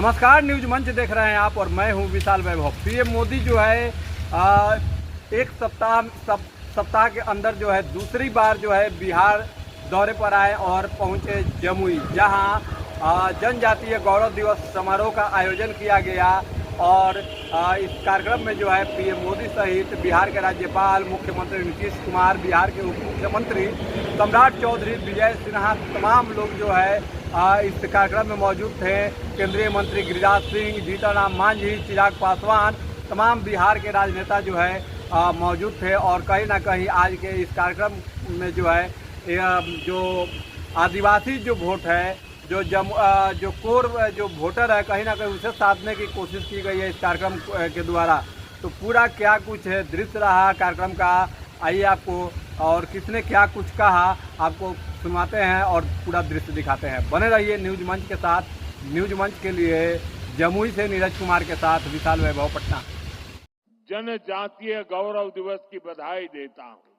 नमस्कार, न्यूज मंच देख रहे हैं आप और मैं हूं विशाल वैभव। पीएम मोदी जो है आ, एक सप्ताह के अंदर जो है दूसरी बार जो है बिहार दौरे पर आए और पहुंचे जमुई, जहां जनजातीय गौरव दिवस समारोह का आयोजन किया गया। और इस कार्यक्रम में जो है पीएम मोदी सहित बिहार के राज्यपाल, मुख्यमंत्री नीतीश कुमार, बिहार के उप मुख्यमंत्री सम्राट चौधरी, विजय सिन्हा, तमाम लोग जो है इस कार्यक्रम में मौजूद थे। केंद्रीय मंत्री गिरिराज सिंह, जीतन मांझी, चिराग पासवान, तमाम बिहार के राजनेता जो है मौजूद थे। और कहीं ना कहीं आज के इस कार्यक्रम में जो है जो आदिवासी जो वोट है, जो कोर जो वोटर है, कहीं ना कहीं उसे साधने की कोशिश की गई है इस कार्यक्रम के द्वारा। तो पूरा क्या कुछ है दृश्य रहा कार्यक्रम का, आइए आपको और किसने क्या कुछ कहा आपको सुनाते हैं और पूरा दृश्य दिखाते हैं। बने रहिए न्यूज मंच के साथ। न्यूज मंच के लिए जमुई से नीरज कुमार के साथ विशाल वैभव, पटना। जनजातीय गौरव दिवस की बधाई देता हूं।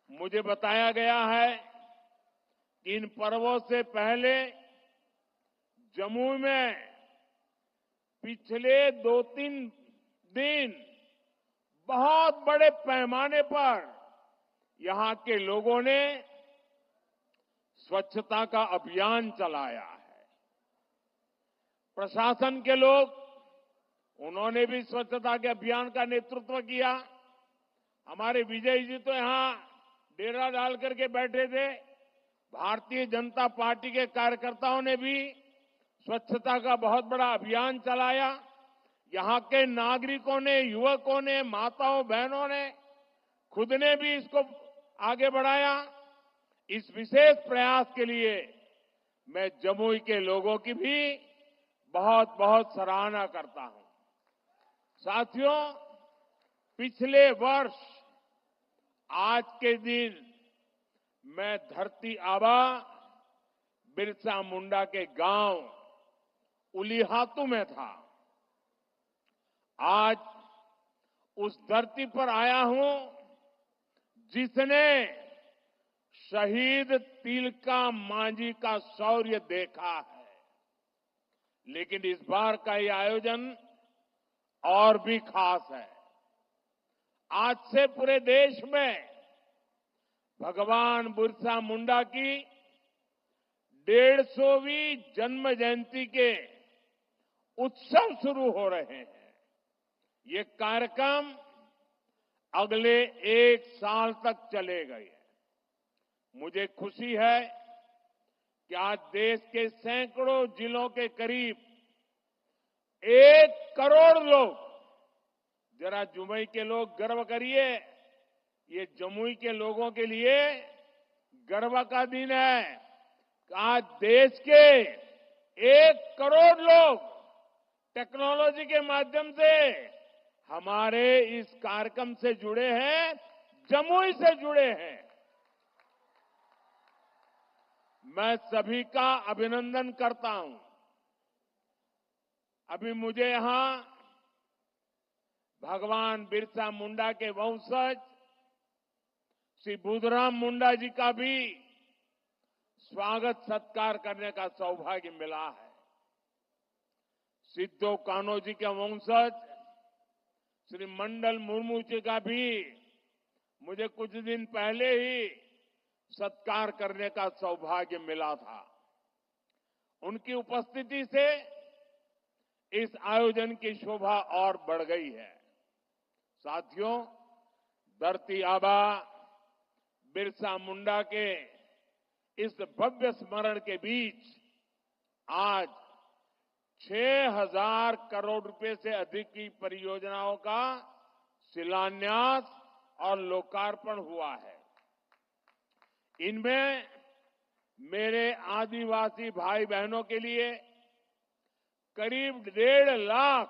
मुझे बताया गया है कि इन पर्वों से पहले जमुई में पिछले 2-3 दिन बहुत बड़े पैमाने पर यहां के लोगों ने स्वच्छता का अभियान चलाया है। प्रशासन के लोग, उन्होंने भी स्वच्छता के अभियान का नेतृत्व किया। हमारे विजय जी तो यहां डेरा डाल करके बैठे थे। भारतीय जनता पार्टी के कार्यकर्ताओं ने भी स्वच्छता का बहुत बड़ा अभियान चलाया। यहां के नागरिकों ने, युवकों ने, माताओं बहनों ने, खुद ने भी इसको आगे बढ़ाया। इस विशेष प्रयास के लिए मैं जमुई के लोगों की भी बहुत बहुत सराहना करता हूं। साथियों, पिछले वर्ष आज के दिन मैं धरती आबा बिरसा मुंडा के गांव उलीहातू में था। आज उस धरती पर आया हूं जिसने शहीद तिलका मांझी का शौर्य देखा है। लेकिन इस बार का ये आयोजन और भी खास है। आज से पूरे देश में भगवान बिरसा मुंडा की 150वीं जन्म जयंती के उत्सव शुरू हो रहे हैं। ये कार्यक्रम अगले 1 साल तक चलेगा। मुझे खुशी है कि आज देश के सैकड़ों जिलों के करीब 1 करोड़ लोग, जरा जमुई के लोग गर्व करिए, ये जमुई के लोगों के लिए गर्व का दिन है। आज देश के 1 करोड़ लोग टेक्नोलॉजी के माध्यम से हमारे इस कार्यक्रम से जुड़े हैं, जमुई से जुड़े हैं। मैं सभी का अभिनंदन करता हूं। अभी मुझे यहां भगवान बिरसा मुंडा के वंशज श्री बुधराम मुंडा जी का भी स्वागत सत्कार करने का सौभाग्य मिला है। सिद्धो कान्हो जी के वंशज श्री मंडल मुर्मू जी का भी मुझे कुछ दिन पहले ही सत्कार करने का सौभाग्य मिला था। उनकी उपस्थिति से इस आयोजन की शोभा और बढ़ गई है। साथियों, धरती आबा बिरसा मुंडा के इस भव्य स्मरण के बीच आज 6,000 करोड़ रुपए से अधिक की परियोजनाओं का शिलान्यास और लोकार्पण हुआ है। इनमें मेरे आदिवासी भाई बहनों के लिए करीब 1.5 लाख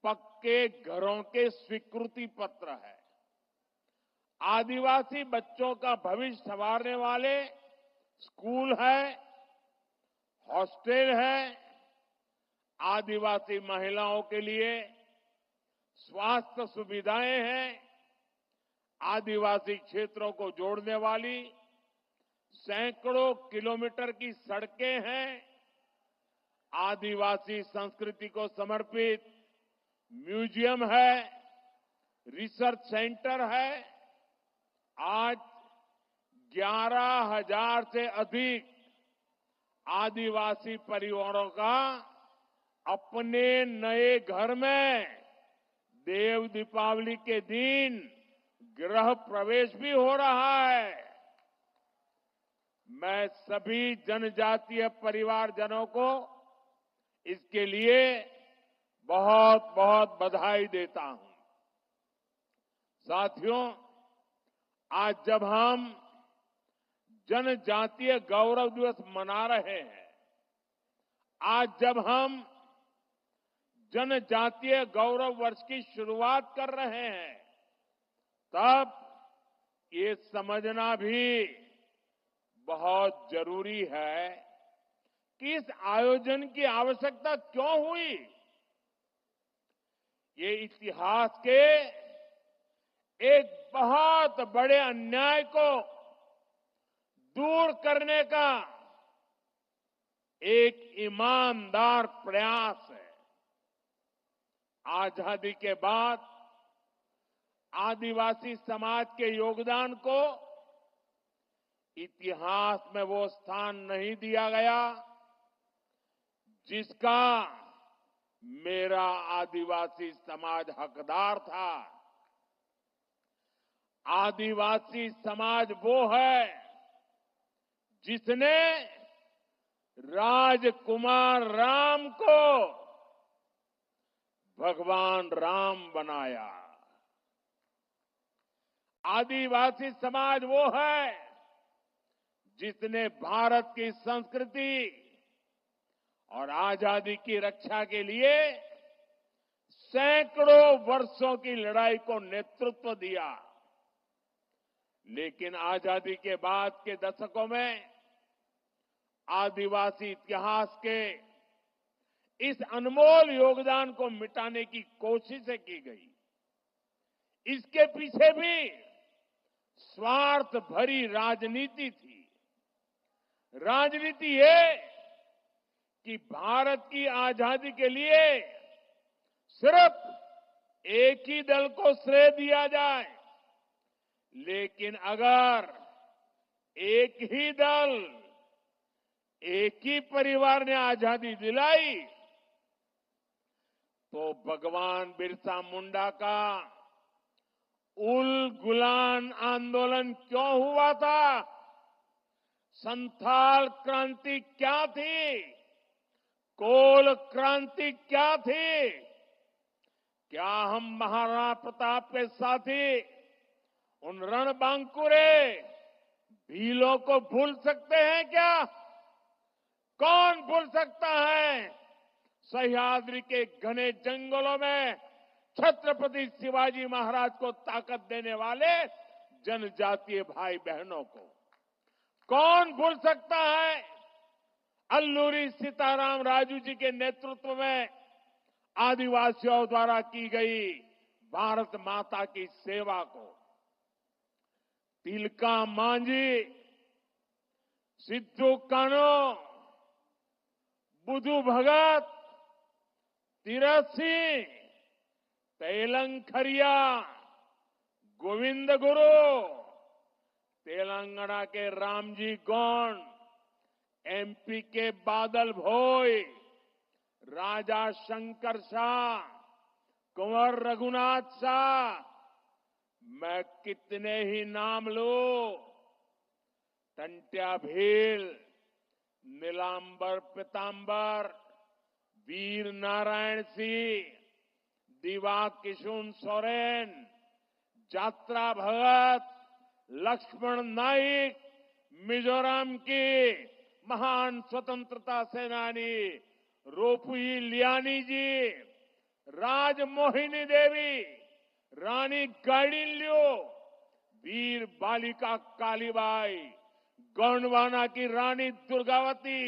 पक्के घरों के स्वीकृति पत्र है। आदिवासी बच्चों का भविष्य संवारने वाले स्कूल है, हॉस्टल है, आदिवासी महिलाओं के लिए स्वास्थ्य सुविधाएं हैं, आदिवासी क्षेत्रों को जोड़ने वाली सैकड़ों किलोमीटर की सड़कें हैं, आदिवासी संस्कृति को समर्पित म्यूजियम है, रिसर्च सेंटर है। आज 11,000 से अधिक आदिवासी परिवारों का अपने नए घर में देव दीपावली के दिन गृह प्रवेश भी हो रहा है। मैं सभी जनजातीय परिवारजनों को इसके लिए बहुत बहुत बधाई देता हूं। साथियों, आज जब हम जनजातीय गौरव दिवस मना रहे हैं, आज जब हम जनजातीय गौरव वर्ष की शुरुआत कर रहे हैं, तब ये समझना भी बहुत जरूरी है कि इस आयोजन की आवश्यकता क्यों हुई। ये इतिहास के एक बहुत बड़े अन्याय को दूर करने का एक ईमानदार प्रयास है। आजादी के बाद आदिवासी समाज के योगदान को इतिहास में वो स्थान नहीं दिया गया जिसका मेरा आदिवासी समाज हकदार था। आदिवासी समाज वो है जिसने राजकुमार राम को भगवान राम बनाया। आदिवासी समाज वो है जिसने भारत की संस्कृति और आजादी की रक्षा के लिए सैकड़ों वर्षों की लड़ाई को नेतृत्व दिया। लेकिन आजादी के बाद के दशकों में आदिवासी इतिहास के इस अनमोल योगदान को मिटाने की कोशिशें की गई। इसके पीछे भी स्वार्थ भरी राजनीति थी। राजनीति ये कि भारत की आजादी के लिए सिर्फ एक ही दल को श्रेय दिया जाए, लेकिन अगर एक ही दल, एक ही परिवार ने आजादी दिलाई तो भगवान बिरसा मुंडा का उल गुलान आंदोलन क्यों हुआ था? संथाल क्रांति क्या थी? कोल क्रांति क्या थी? क्या हम महाराणा प्रताप के साथी उन रणबांकुरे भीलों को भूल सकते हैं क्या? कौन भूल सकता है सह्याद्री के घने जंगलों में छत्रपति शिवाजी महाराज को ताकत देने वाले जनजातीय भाई बहनों को? कौन भूल सकता है अल्लूरी सीताराम राजू जी के नेतृत्व में आदिवासियों द्वारा की गई भारत माता की सेवा को? तिलका मांझी, सिद्धू कान्हो, बुधू भगत, तीरथ सिंह, तेलंखरिया, गोविंद गुरु, तेलंगाना के रामजी गौंड, एमपी के बादल भोई, राजा शंकर शाह, कुंवर रघुनाथ शाह, मैं कितने ही नाम लूं। टंट्या भील, नीलांबर पीतांबर, वीर नारायण सिंह, दिवा किशुन सोरेन, जात्रा भगत, लक्ष्मण नाइक, मिजोरम की महान स्वतंत्रता सेनानी रोपुई लियानी जी, राजमोहिनी देवी, रानी गाइडिनल्यू, वीर बालिका कालीबाई, गोंडवाना की रानी दुर्गावती,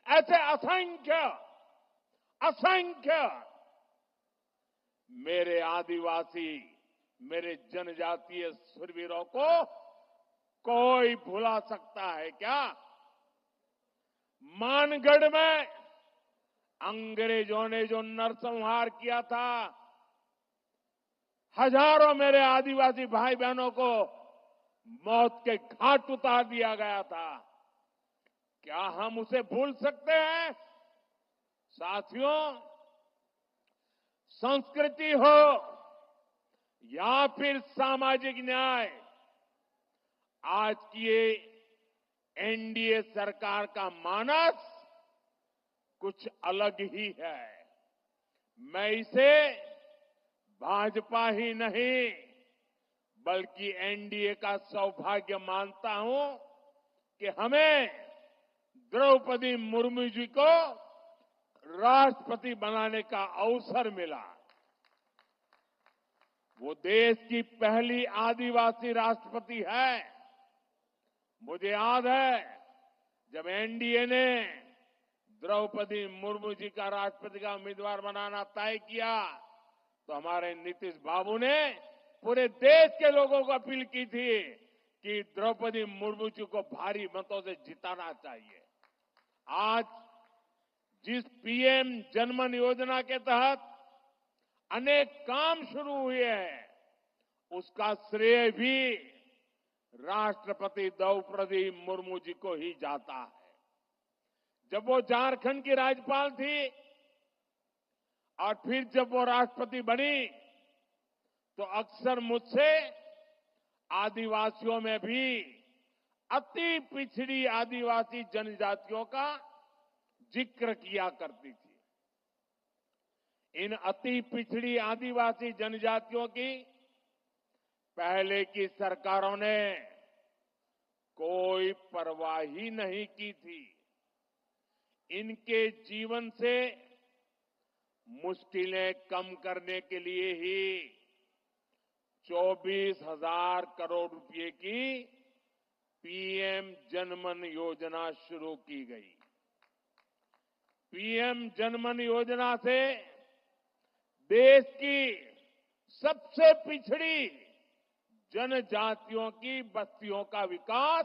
ऐसे असंख्य असंख्य मेरे आदिवासी, मेरे जनजातीय शूरवीरों को कोई भुला सकता है क्या? मानगढ़ में अंग्रेजों ने जो नरसंहार किया था, हजारों मेरे आदिवासी भाई बहनों को मौत के घाट उतार दिया गया था, क्या हम उसे भूल सकते हैं? साथियों, संस्कृति हो या फिर सामाजिक न्याय, आज की ये एनडीए सरकार का मानस कुछ अलग ही है। मैं इसे भाजपा ही नहीं बल्कि एनडीए का सौभाग्य मानता हूं कि हमें द्रौपदी मुर्मू जी को राष्ट्रपति बनाने का अवसर मिला। वो देश की पहली आदिवासी राष्ट्रपति है। मुझे याद है जब एनडीए ने द्रौपदी मुर्मू जी का राष्ट्रपति का उम्मीदवार बनाना तय किया तो हमारे नीतीश बाबू ने पूरे देश के लोगों को अपील की थी कि द्रौपदी मुर्मू जी को भारी मतों से जिताना चाहिए। आज जिस पीएम जनमन योजना के तहत अनेक काम शुरू हुए हैं, उसका श्रेय भी राष्ट्रपति द्रौपदी मुर्मू जी को ही जाता है। जब वो झारखंड की राज्यपाल थी और फिर जब वो राष्ट्रपति बनी तो अक्सर मुझसे आदिवासियों में भी अति पिछड़ी आदिवासी जनजातियों का जिक्र किया करती थी। इन अति पिछड़ी आदिवासी जनजातियों की पहले की सरकारों ने कोई परवाह ही नहीं की थी। इनके जीवन से मुश्किलें कम करने के लिए ही 24,000 करोड़ रुपए की पीएम जनमन योजना शुरू की गई। पीएम जनमन योजना से देश की सबसे पिछड़ी जनजातियों की बस्तियों का विकास